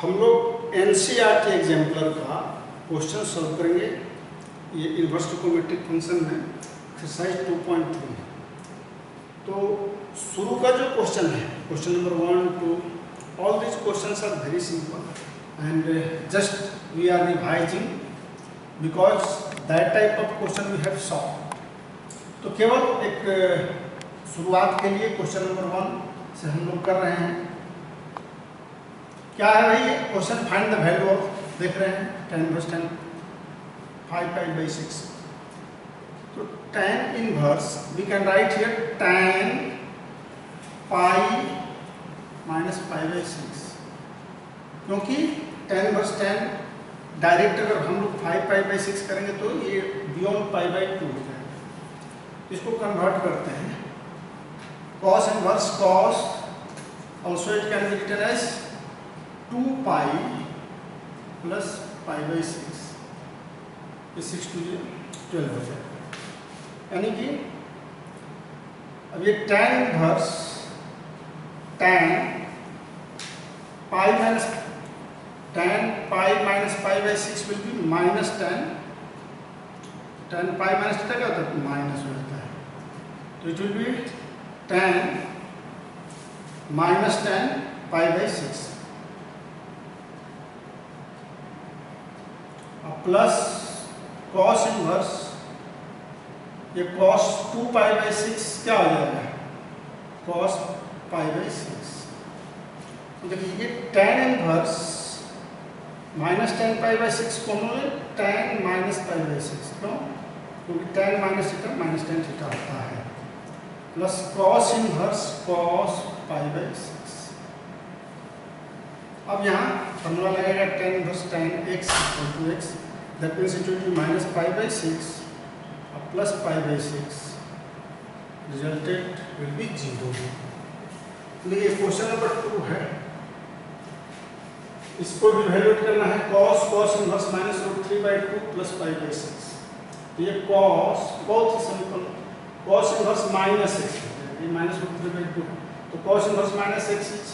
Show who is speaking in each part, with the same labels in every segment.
Speaker 1: हम लोग NCERT exemplar का क्वेश्चन सॉल्व करेंगे। ये इनवर्स ट्रिगोनोमेट्रिक फंक्शन में एक्सरसाइज 2.3 है। तो शुरू का जो क्वेश्चन है, question number 1 2, all these questions are very simple and just we are revising because that type of question we have solve. तो केवल एक शुरुआत के लिए क्वेश्चन नंबर 1 से हम लोग कर रहे हैं। क्या है भाई question? Find the value of, देख रहे हैं tan इनवर्स tan 5π/6। तो tan inverse we can write here tan pi minus π/6, क्योंकि tan इनवर्स tan डायरेक्ट अगर हम लोग 5π/6 करेंगे तो ये बियॉन्ड π/2 हो जाएगा। इसको कन्वर्ट करते हैं। cos inverse cos also it can be written as 2π plus π/6, ये 6 2 12 हो जाएगा। यानी कि अब ये tan inverse tan pi minus π/6 will be minus tan pi minus theta क्या होता है? माइनस हो जाता है। तो it will be tan minus tan π/6 plus cos inverse ये cos 2π/6 क्या हो जाएगा? cos π/6। तो देखिए ये tan इनवर्स माइनस tan π/6 कौन हो? tan माइनस π/6, क्यों? क्योंकि tan minus theta minus tan theta होता है। Plus cos inverse cos π/6। अब यहाँ फॉर्मूला लगेगा tan inverse tan x equal to x, that means it will be minus π/6 और प्लस π/6, रिजल्टेंट विल बी 0। देखिए क्वेश्चन नंबर 2 है, इसको भी इवैल्यूएट करना है। cos inverse minus √3/2 plus π/6। ये cos बहुत ही simple, cos inverse minus x, ये माइनस √3/2, तो cos inverse minus x is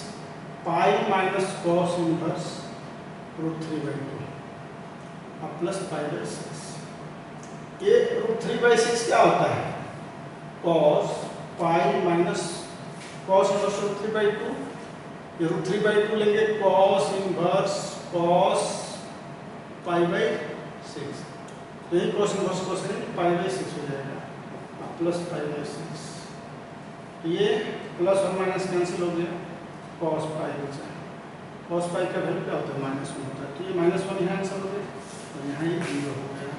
Speaker 1: pi minus cos inverse √3/2 और प्लस π/6। ये √3/6 क्या होता है? cos पाई माइनस cos इनवर्स √3/2, ये √3/2 लेंगे cos इनवर्स cos π/6, तो यही cos इनवर्स cos π/6 हो जाएगा और प्लस π/6। ये प्लस और माइनस कैंसिल हो गया, cos π बचा। cos π का वैल्यू क्या होता है? -1 होता है। तो ये -1 यहाँ आंसर हो गया और यहाँ ये 0 हो गया।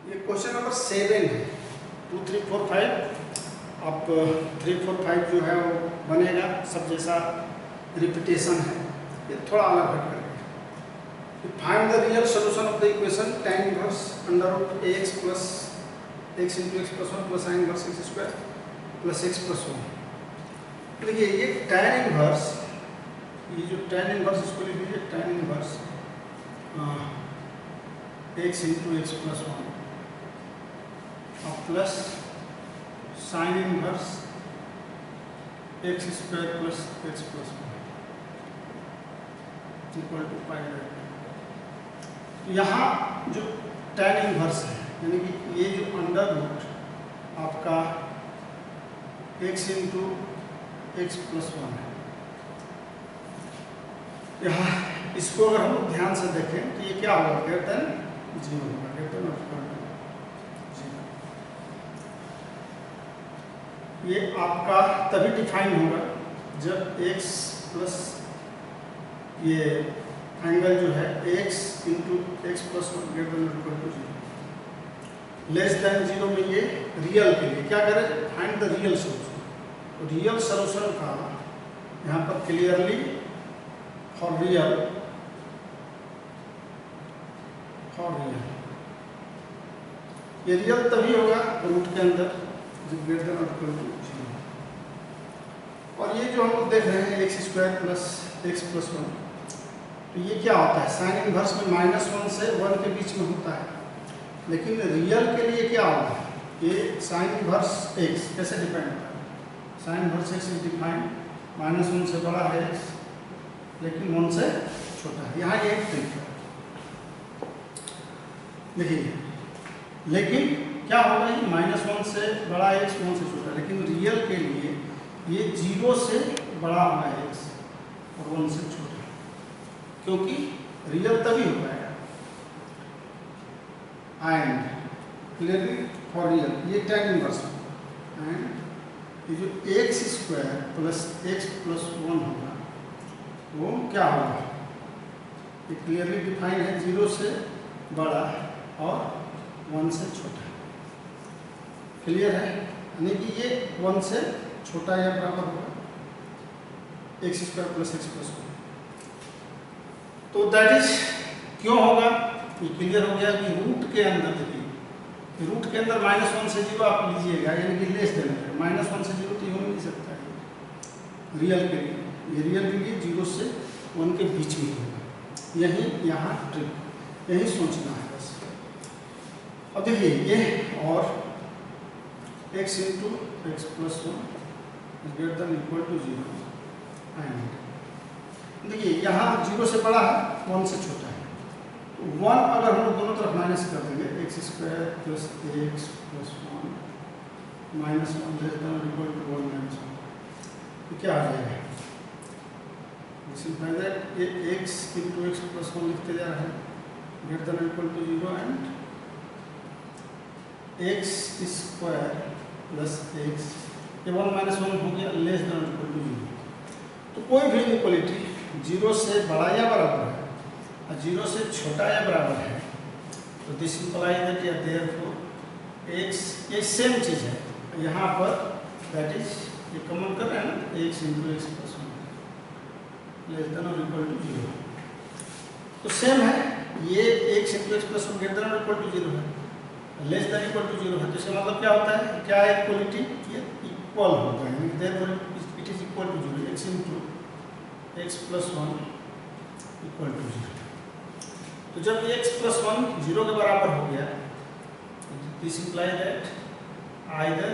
Speaker 1: ये क्वेश्चन नंबर 7 है, 2 3 4 5। अब 3 4 5 जो है वो बनेगा सब जैसा, रिपीटेशन है, ये थोड़ा अलग हट करेगा। Find the real solution of the equation tan inverse √ax plus x into x plus 1 plus sin inverse x² plus x plus 1। देखिए ये tan इनवर्स, ये जो tan इनवर्स इसको लिख लीजिए tan inverse x into x plus 1 और plus sin inverse x² plus x plus 1 equal to π/2। यहाँ जो tan इनवर्स है, यानी कि ये जो अंडर रूट आपका x इंटू एक्स प्लस 1 है, यहाँ इसको अगर हम ध्यान से देखें तो ये क्या होगा? ग्रेटर देन 0 होगा, ग्रेटर देन इक्वल टू 0। ये आपका तभी डिफाइन होगा जब x प्लस ये एंगल जो है x into x plus 1 greater than equal to 0। Less than 0 में ये रियल के लिए क्या करें? Find the real solution. Real solution का यहाँ पर क्लियरली फॉर रियल ये रियल तभी होगा रूट के अंदर जब ग्रेटर देन इक्वल टू 0। और ये जो हम लोग देख रहे हैं x² प्लस x प्लस 1, तो ये क्या होता है? साइन इनवर्स में -1 से 1 के बीच में होता है, लेकिन रियल के लिए क्या होगा? ये साइन इनवर्स x कैसे डिपेंड होता है? Sine inverse x is defined -1 से बड़ा है x लेकिन 1 से छोटा है। यहाँ ये ट्रिक है। देखिए, लेकिन क्या होगा, ये -1 से बड़ा x 1 से छोटा, लेकिन रियल के लिए ये 0 से बड़ा होगा x और 1 से छोटा, क्योंकि रियल तभी हो पाएगा। एंड क्लियरली फॉर रियल ये tan इनवर्स होगा, एंड ये जो x² प्लस x प्लस 1 होगा वो क्या होगा, ये क्लियरली डिफाइन है, 0 से बड़ा और 1 से छोटा। क्लियर है, यानी कि ये 1 से छोटा या बराबर होगा x² प्लस x प्लस 1। तो दैट इज क्यों होगा, ये क्लियर हो गया कि रूट के अंदर, देखिए रूट के अंदर -1 से 0 आप लीजिएगा, यानी कि लेस देना है। -1 से 0 तो हो नहीं सकता है रियल के लिए, ये रियल के लिए 0 से 1 के बीच में होगा। यही यहाँ ट्रिक, यही सोचना है बस। अब देखिए ये और x into x plus 1 greater than equal to 0, and देखिए यहाँ 0 से बड़ा है, 1 से छोटा है, तो 1 अगर हम दोनों तरफ माइनस कर देंगे, x² plus x plus 1 -1 greater than equal to 1 -1, तो क्या आ जाएगा, सिंपल दैट ये x इंटू एक्स प्लस 1 लिखते जा रहा है greater than equal to 0, and x² plus x, ये 1 -1 हो गया, लेस देन इक्वल टू 0। तो कोई भी इक्वलिटी 0 से बड़ा या बराबर है और 0 से छोटा या बराबर है, तो दिस इंप्लाइज दैट या देयरफॉर x, ये सेम चीज है यहाँ पर, दैट इज ये कॉमन कर रहे हैं ना, x into x plus 1 less than और इक्वल टू 0, तो सेम है, ये x into x plus 1 greater then और इक्वल टू 0 है, लेस देन इक्वल टू 0 है। तो इसका मतलब क्या होता है, क्या है इक्वलिटी, ये इक्वल होता है, therefore it is equal to 0, x into x plus 1 equal to 0। तो जब x प्लस 1 0 के बराबर हो गया, this imply that either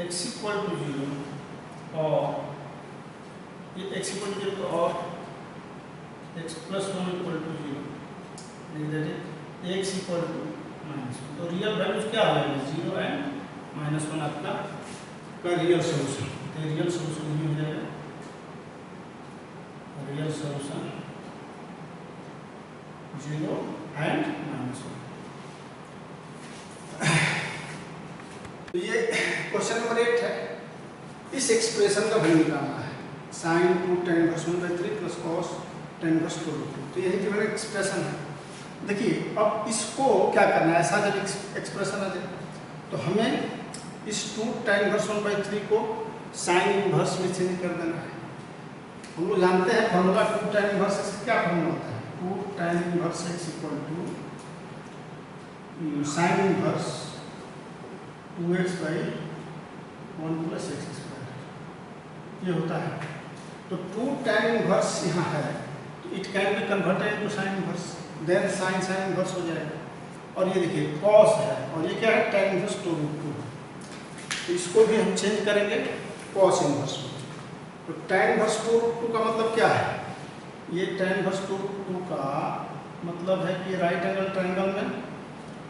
Speaker 1: x equal to 0 और ये x इक्वल टू 0 और x plus 1 equal to 0, x equal to -1। तो रियल वैल्यूज क्या हो जाएगी, 0 एंड -1 आपका का रियल सोल्यूशन। तो रियल सोल्यूशन ये हो जाएगा, रियल सोल्यूशन 0 एंड -1। तो ये क्वेश्चन नंबर 8 है। इस एक्सप्रेशन का वैल्यू निकालना है, sin 2 tan inverse 1/3 plus cos tan inverse 2/2। तो यही जो एक्सप्रेशन है। देखिए अब इसको क्या करना है, ऐसा जब एक्सप्रेशन आ जाए तो हमें इस 2 tan इनवर्स 1/3 को sin इनवर्स में चेंज कर देना है। हम लोग जानते हैं फॉर्मूला 2 tan इनवर्स x, क्या फॉर्मूला होता है, 2 tan inverse x equal to sin inverse 2x by 1 plus x², ये होता है। तो 2 tan इनवर्स यहाँ है, तो it can be converted into sin inverse, then sin inverse हो जाएगा। और ये देखिए cos है, और ये क्या है, tan इनवर्स 2√2। तो इसको भी हम चेंज करेंगे cos इनवर्स में। तो tan इनवर्स 2√2 का मतलब क्या है, ये tan इनवर्स 2√2 का मतलब है कि राइट एंगल ट्रायंगल में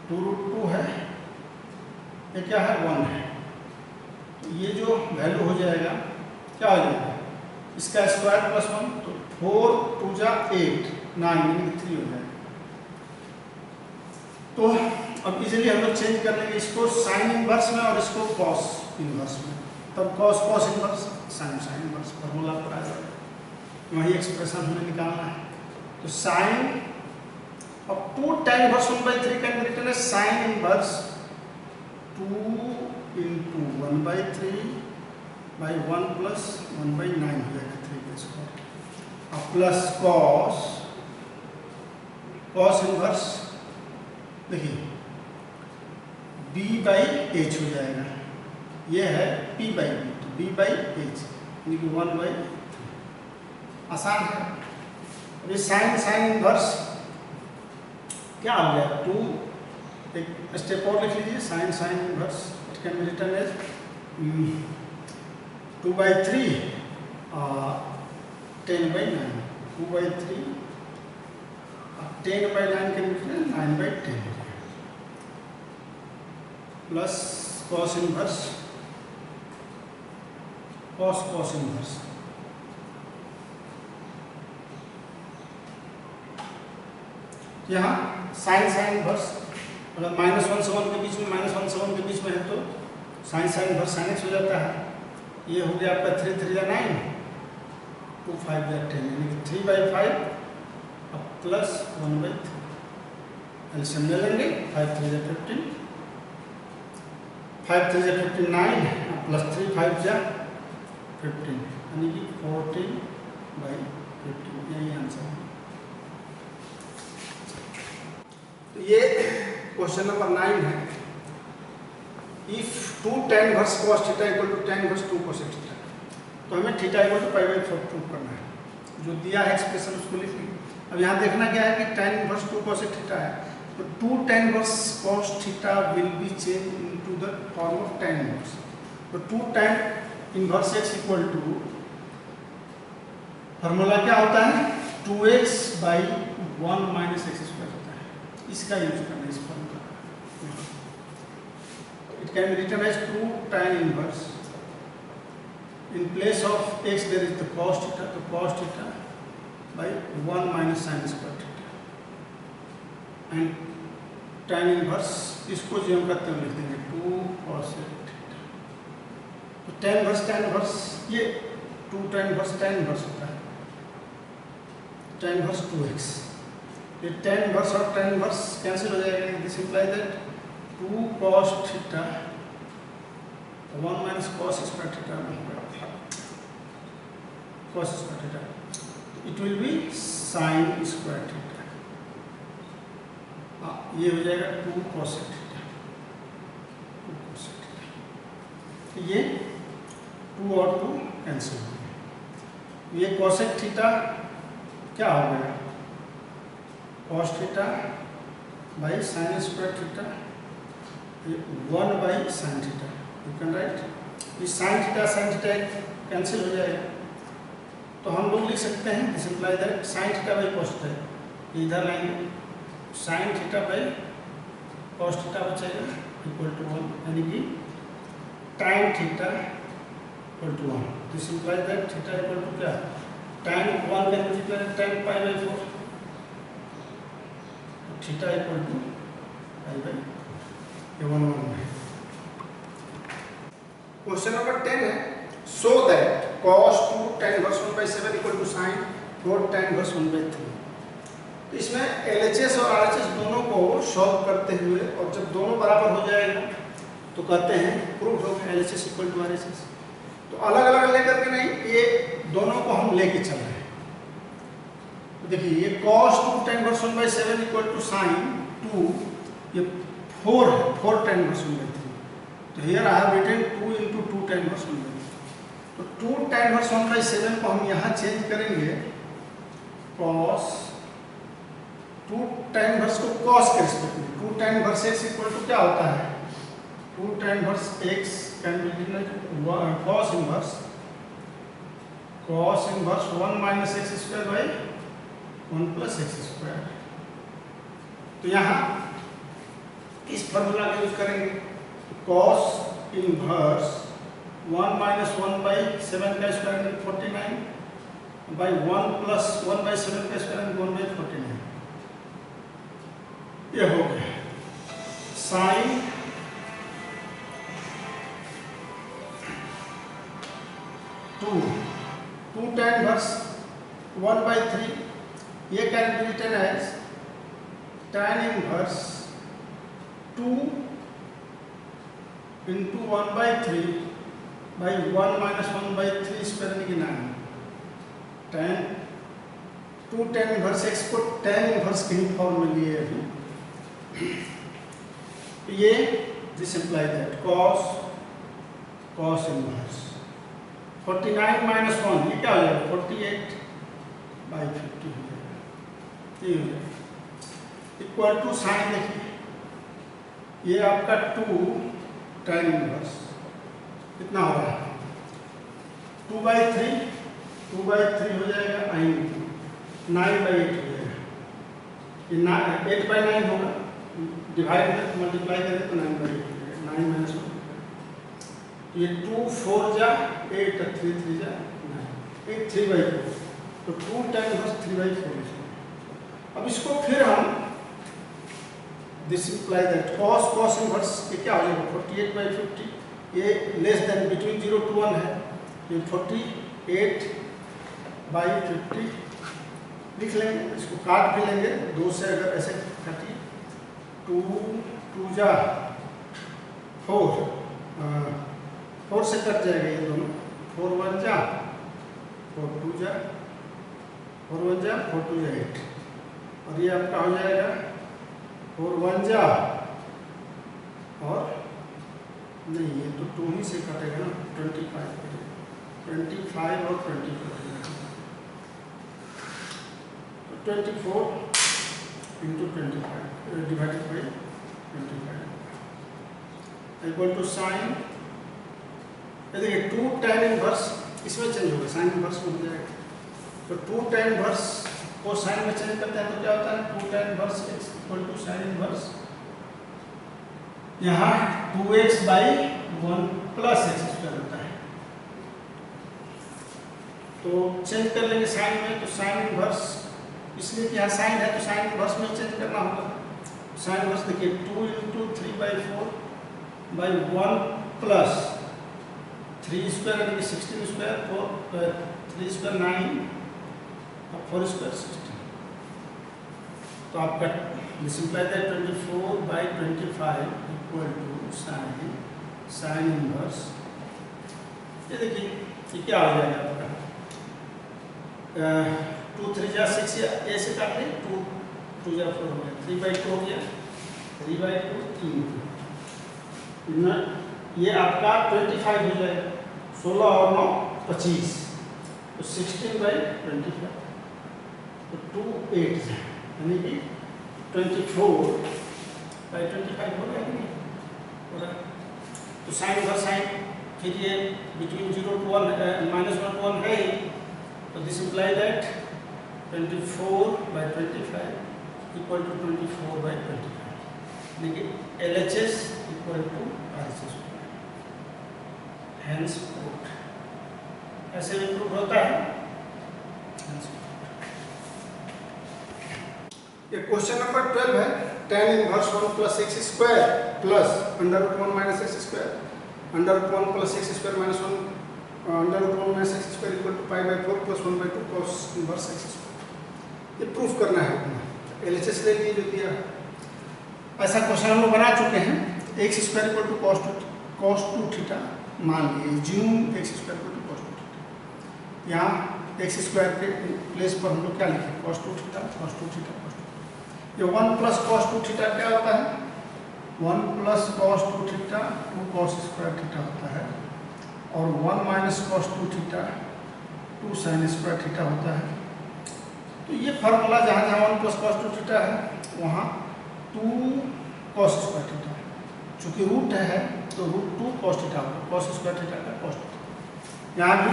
Speaker 1: 2√2 है, ये क्या है, 1 है। तो ये जो वैल्यू हो जाएगा क्या हो जाएगा, इसका स्क्वायर प्लस 1, तो 4 2 जा 8 9 यानी 3 हो जाएगा। तो अब इजीली हम लोग चेंज कर लेंगे इसको साइन इनवर्स में और इसको कॉस इनवर्स में, तब cos inverse sine inverse formula पर आ जाएगा, वही एक्सप्रेशन हमें निकालना है। तो साइन अब 2 tan inverse 1/3 can be written as sine inverse 2 into 1/3 by 1 plus 1/9 हो जाएगा 3 का स्क्वायर, अब प्लस cos इनवर्स, देखिए b बाई h हो जाएगा, ये है p बाई b, तो b बाई h यानी कि 1/3, आसान है। अब ये साइन इनवर्स क्या हो गया, 2, एक स्टेप और लिख लीजिए, sine inverse it can be written as 2/3 10/9, 2/3 10/9 के नीचे 9/10 plus cos inverse cos inverse यहाँ साइन इनवर्स मतलब -1 से 1 के बीच में -1 से 1 के बीच में है तो साइन इनवर्स sin x हो जाता है। ये हो गया आपका 3 3 9 2 5 10 यानी कि 3/5 अब प्लस 1/3 एलसीएम ले लेंगे 5 3 15 5 3 59 प्लस 3 5 15 यानी कि 14/15 यही आंसर है। तो ये क्वेश्चन नंबर 9 है। If 2 tan inverse cos theta equal to tan inverse 2 cos theta, तो हमें थीटा इक्वल टू π/4 प्रूव करना है। जो दिया है एक्सप्रेशन उसको लिखिए। अब यहाँ देखना क्या है कि tan इनवर्स 2 cos थीटा है, तो 2 tan inverse cos theta will be change into the form of tan inverse. तो 2 tan inverse x equal to formula क्या होता है 2x/1 - x² होता है। इसका यूज करना है इस formula. It can be written as 2 tan inverse in place of x there is the cos theta, तो cos theta by 1 - sin square theta and tan inverse इसको जो हम करते हुए लिख देंगे 2 cos theta। तो tan इनवर्स ये 2 tan इनवर्स होता है tan इनवर्स 2x। ये tan इनवर्स और tan इनवर्स कैंसिल हो जाएगा। This imply that 2 cos theta 1 - cos square theta cos square theta, it will be sin square theta। ये हो जाएगा 2 cos theta, 2 cos theta। ये 2 और 2 कैंसिल हो गए। ये cos थीटा क्या हो गया cos theta by sin square theta 1/sin theta. You can write इस sin थीटा कैंसिल हो जाएगा, तो हम लोग लिख सकते हैं this imply that sin theta by cos theta, इधर लाएंगे sin theta by cos theta बचेगा इक्वल टू 1 यानी कि tan theta equal to 1। This imply that theta equal to क्या tan 1 का multiply tan π/4 theta equal to π/1 है। Question number 10 है so that cos 2 tan inverse 1/7 equal to sin 4 tan inverse 1/3। तो इसमें LHS और RHS दोनों को सॉल्व करते हुए और जब दोनों बराबर हो जाएगा तो कहते हैं प्रूव हो गया LHS इक्वल टू RHS। तो अलग अलग लेकर के नहीं, ये दोनों को हम लेके चल रहे हैं। तो देखिए ये cos 2 tan inverse 1/7 equal to sin 2, ये 4 है 4 tan इनवर्स 1/3। तो here I have written 2 × 2 tan inverse 1/3। तो 2 tan इनवर्स 1/7 को हम यहाँ चेंज करेंगे cos 2 tan इनवर्स को cos के रिस्पेक्ट में 2 tan inverse x equal to क्या होता है 2 tan inverse x can be written cos inverse 1 - x² 1 + x²। तो यहाँ इस फॉर्मूला का यूज करेंगे cos इनवर्स 1 - 1/7 का स्क्वायर 49 by 1 + 1/7 का स्क्वायर 1/49। ये हो गया sin 2 tan इनवर्स 1/3, ये can be written as tan inverse 2 × 1/3 by 1 - 1/3 square यानी कि 9 tan 2 tan इनवर्स x को tan इनवर्स के ही फॉर्म में लिए अभी। ये this imply that cos inverse 49 - 1 ये क्या हो जाएगा 48/50 हो जाएगा। ये हो जाएगा इक्वल टू साइन देखिए ये आपका 2 tan इनवर्स कितना हो रहा है 2/3 2/3 हो जाएगा i इंटू 9/8 हो जाएगा। ये 8/9 होगा, डिवाइड में मल्टीप्लाई करें तो 9/8 हो जाएगा। 9 माइनस 1, ये 2 4 जा 8 3 3 जा 9, 8 3/4, तो 2 tan इनवर्स 3/4 है। अब इसको फिर हम this imply that cos inverse ये क्या हो जाएगा 48/50, ये लेस देन बिटवीन 0 to 1 है, ये 48/50 लिख लेंगे। इसको काट भी लेंगे 2 से, अगर ऐसे काटिए 2 2 जा 4 से कट जाएगा ये दोनों, 4 1 जा 4 2 जा 4 1 जा 4 2 जा 8, और ये आपका हो जाएगा 4 1 जा, और नहीं ये तो 2 ही से कटेगा ना, 25 और 20 कटेगा, तो 24 into 25 divided by 25 equal to sine, देखिए 2 tan इनवर्स इसमें चेंज होगा, साइन इनवर्स में हो जाएगा, तो 2 tan इनवर्स को साइन में चेंज करते हैं तो क्या होता है 2 tan inverse x equal to sine inverse, यहाँ 2x/1 प्लस x स्क्वायर होता है, तो चेंज कर लेंगे साइन में, तो साइन इनवर्स इसलिए कि यहाँ साइन है तो साइन इनवर्स में चेंज करना होगा। साइन इनवर्स देखिए 2 इंटू 3/4/1 प्लस 3 स्क्वायर यानी कि 16 स्क्वायर, 3 स्क्वायर 9 और 4 स्क्वायर 16, तो आपका सिंपल है 24/25 इक्वल टू साइन इनवर्स, ये देखिए ये क्या हो जाएगा आपका 2 3 जा 6 या ए से काट लें, 2 2 जा 4 हो गया, 3/2 हो गया, 3/2 3, ये आपका 25 हो जाएगा, 16 और 9 25, तो 16/25, तो 2 8 यानी कि 24/25 हो गया कि नहीं हो रहा, तो साइन इनवर्स साइन, फिर ये बिटवीन 0 to 1 -1 to 1 है, तो this imply that 24/25 equal to 24/25, यानी कि LHS equal to RHS, hence proved, ऐसे भी प्रूव होता है। ये क्वेश्चन नंबर 12 है, tan inverse 1 plus x square plus √1 minus x square, √1 plus x square minus 1 √1 minus x square equal to π/4 plus 1/2 cos inverse x square, ये proof करना है अपना, LHS ले लिए जो दिया। ऐसा क्वेश्चन हम लोग बना चुके हैं, x square equal to cos 2 theta मान लिए, ज्यूम x square equal to cos 2 theta, यहाँ x स्क्वायर के प्लेस पर हम लोग क्या लिखें cos 2 theta cos 2 theta cos 2, ये 1 प्लस cos 2 थीटा क्या होता है 1 plus cos 2 theta 2 cos square theta होता है, और 1 minus cos 2 theta 2 sin square theta होता है। तो ये फार्मूला जहाँ जहाँ 1 प्लस cos 2 थीटा है वहाँ 2 cos स्क्वायर थीटा, चूँकि रूट है तो √2 cos थीटा होगा, cos स्क्वायर थीटा का cos थीटा, यहाँ भी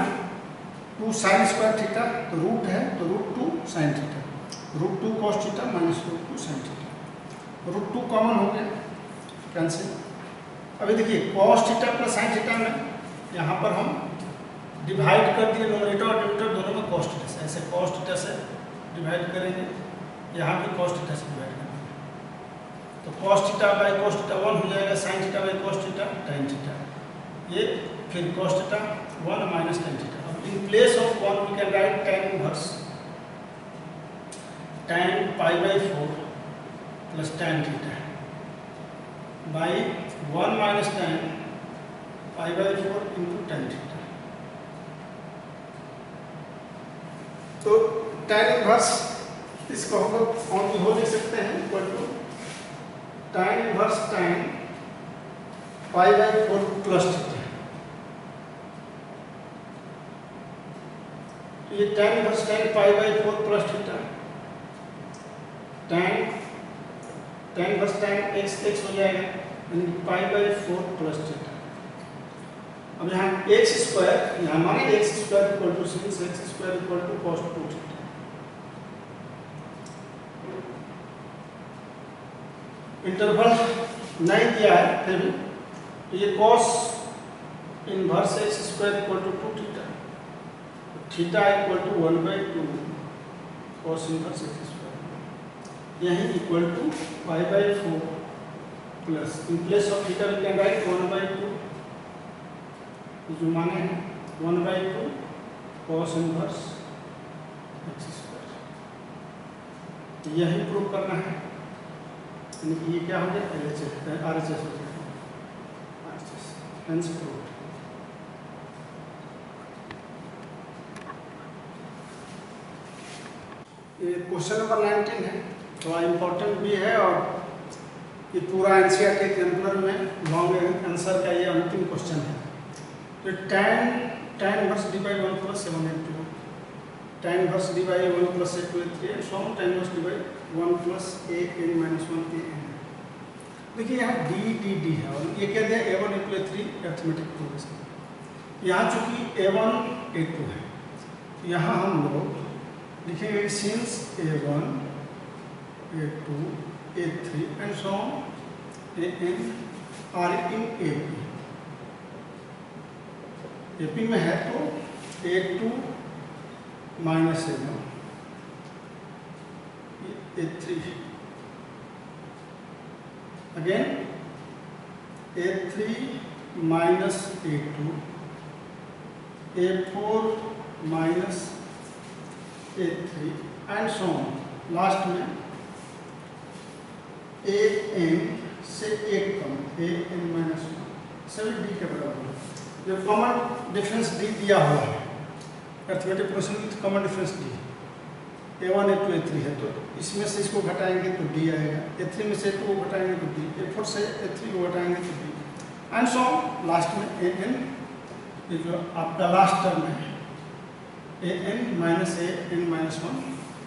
Speaker 1: 2 sin स्क्वायर थीटा, तो रूट है तो √2 sin theta, √2 cos theta minus √2 sin theta, √2 common हो गया कैंसिल। अभी देखिए cos theta plus sin theta में यहाँ पर हम डिवाइड कर दिए, नोमिनेटर और डिनोमिनेटर दोनों में cos थीटा से, ऐसे cos थीटा से डिवाइड करेंगे, यहाँ भी cos थीटा से डिवाइड करेंगे, तो cos theta by cos theta 1 हो जाएगा, sin theta by cos theta tan theta, ये फिर cos theta 1 minus tan theta. अब in place of 1 we can write tan inverse tan π/4 plus tan theta by 1 minus tan π/4 into tan theta, तो tan inverse इसको हम लोग ऑन की हो लिख सकते हैं equal to tan inverse tan π/4 plus theta, तो ये tan inverse tan π/4 plus theta, tan inverse tan x हो जाएगा यानी π/4 प्लस थीटा, अब यहाँ एक्स स्क्वायर, यहाँ माने x square equal to since x square equal to cos 2 theta. Interval नहीं दिया है फिर भी, तो ये cos inverse x square equal to 2 theta, theta equal to 1/2 cos inverse x square, यही equal to π/4 plus in place of theta we can write 1/2, जो माने 1/2 कॉस इनवर्स एक्स स्क्वायर। तो यही प्रूव करना है, यानी कि ये क्या हो गया LHS RHS हो जाएगा, RHS हेंस प्रूव्ड। ये क्वेश्चन नंबर 19 है, थोड़ा इम्पोर्टेंट भी है और ये पूरा NCERT एग्जाम्पलर में लॉन्ग आंसर का ये अंतिम क्वेश्चन है। तो tan inverse d by 1 plus 7/2, tan inverse d by 1 plus 8/3 and so on, tan inverse d by 1 plus an minus 1 an। देखिए यहाँ d है और ये क्या दिया a1 a2 a3 arithmetic progression. यहाँ चूंकि a1 a2 है, यहाँ हम लोग लिखेंगे since a1 a2 a3 and so on an are in AP में है तो a2 minus a1 a3 again a3 minus a2 a4 minus a3 and so on, last में an से एक कम an minus 1 सभी d के बराबर है। जो कॉमन डिफरेंस d दिया हुआ है arithmetic progression with common difference d, a1 a2 a3 है तो इसमें से इसको घटाएंगे तो d आएगा, a3 में से 2 को घटाएंगे तो d, a4 से a3 को घटाएंगे तो d एंड सो लास्ट में an, ये जो आपका लास्ट टर्म है an minus an minus 1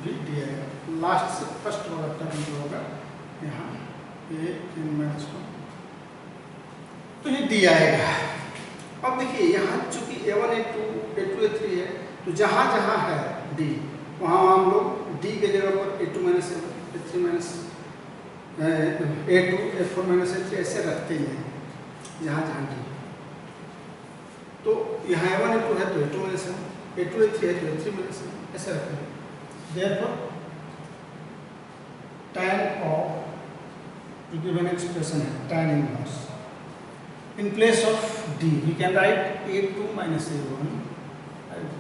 Speaker 1: भी d आएगा। लास्ट से फर्स्ट वाला टर्म जो होगा यहाँ an minus 1 तो ये d आएगा। अब देखिए यहाँ चूंकि a1 a2 a3 है तो जहाँ जहाँ है d वहाँ हम लोग d के जगह पर a2 minus a3 minus a2 a4 minus a3 ऐसे रखते ही हैं जहाँ जहाँ d। तो यहाँ a1 a2 है तो a2 minus a2 a3 है तो a3 minus ऐसे रखते हैं। Therefore tan of given expression है tan inverse, in place of d we can write a2 minus a1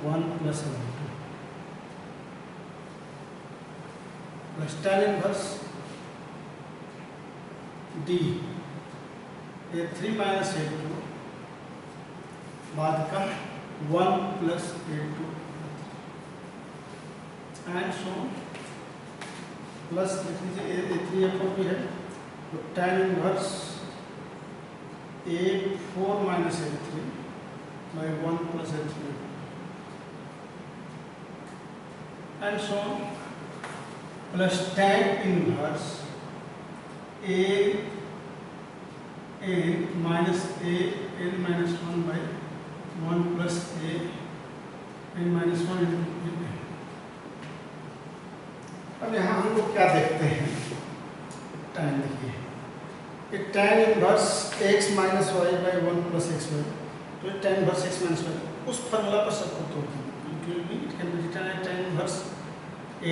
Speaker 1: 1 plus a2 plus tan inverse d a3 minus a2 बाद का 1 plus a2 and so plus लिख लीजिए a3 a4 भी है तो tan inverse a4 minus a3 by 1 plus a3 and so plus tan inverse an minus 1 by 1 plus an minus 1 into अब यहाँ हम लोग क्या देखते हैं, tan देखिए, एक tan inverse x minus y by 1 plus xy, तो tan inverse x minus y उस फॉर्मूला पर सबको तोड़ देंगे, it can be written as tan inverse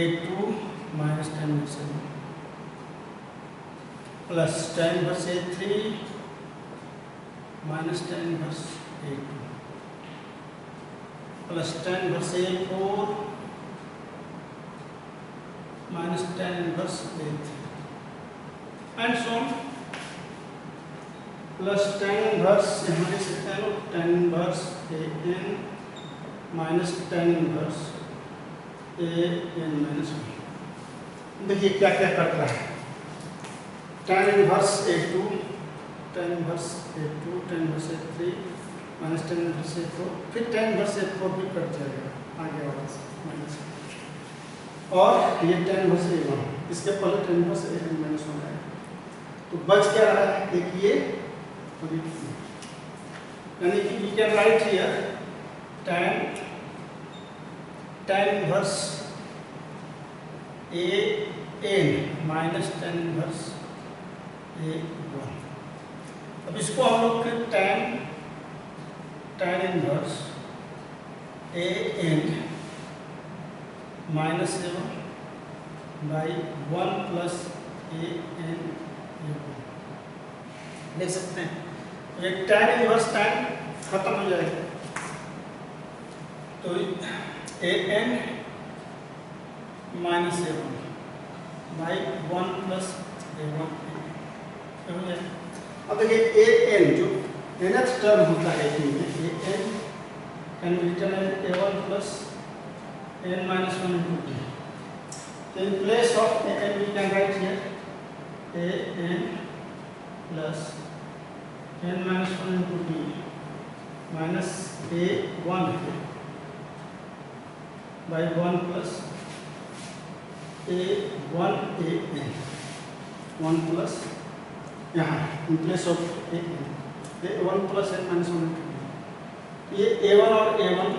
Speaker 1: a2 minus tan inverse a1 plus tan inverse a3 minus tan inverse a2 plus tan inverse a4 minus tan inverse a3 and so on plus tan inverse यहाँ लिख सकते हैं लोग tan inverse an minus tan inverse an minus 1। देखिए क्या क्या cut रहा है, tan inverse a2 tan inverse a2 tan inverse a3 minus tan inverse a4 फिर tan inverse a4 भी कट जाएगा आगे वाला माइनस और ये tan इनवर्स a1 इसके पहले tan इनवर्स an minus 1 आएगा तो बच क्या रहा है एक ये और एक यानी कि we can write here tan inverse a n minus tan inverse a 1। अब इसको हम लोग फिर tan inverse a n minus a 1 by 1 plus a n देख सकते हैं। ये tan इनवर्स tan खत्म हो जाएगा, तो a n minus a 1 by 1 plus a 1 हो जाएगा। अब देखिए a n जो nth टर्म होता है इसमें a n can be written as a 1 plus n minus 1 into d। So in place of a n we can write here a n plus n minus 1 into d minus a 1 by 1 plus a 1 a n 1 plus यहाँ in place of a n a 1 plus n minus 1 into d। ये a1 और a1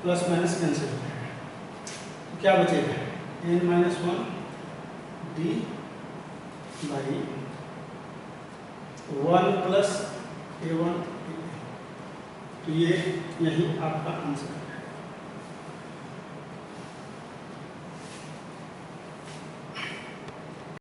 Speaker 1: plus minus cancel हो जाएगा, तो क्या बचेगा n minus 1 d by 1 plus a1 a n। तो ये यही आपका आंसर है।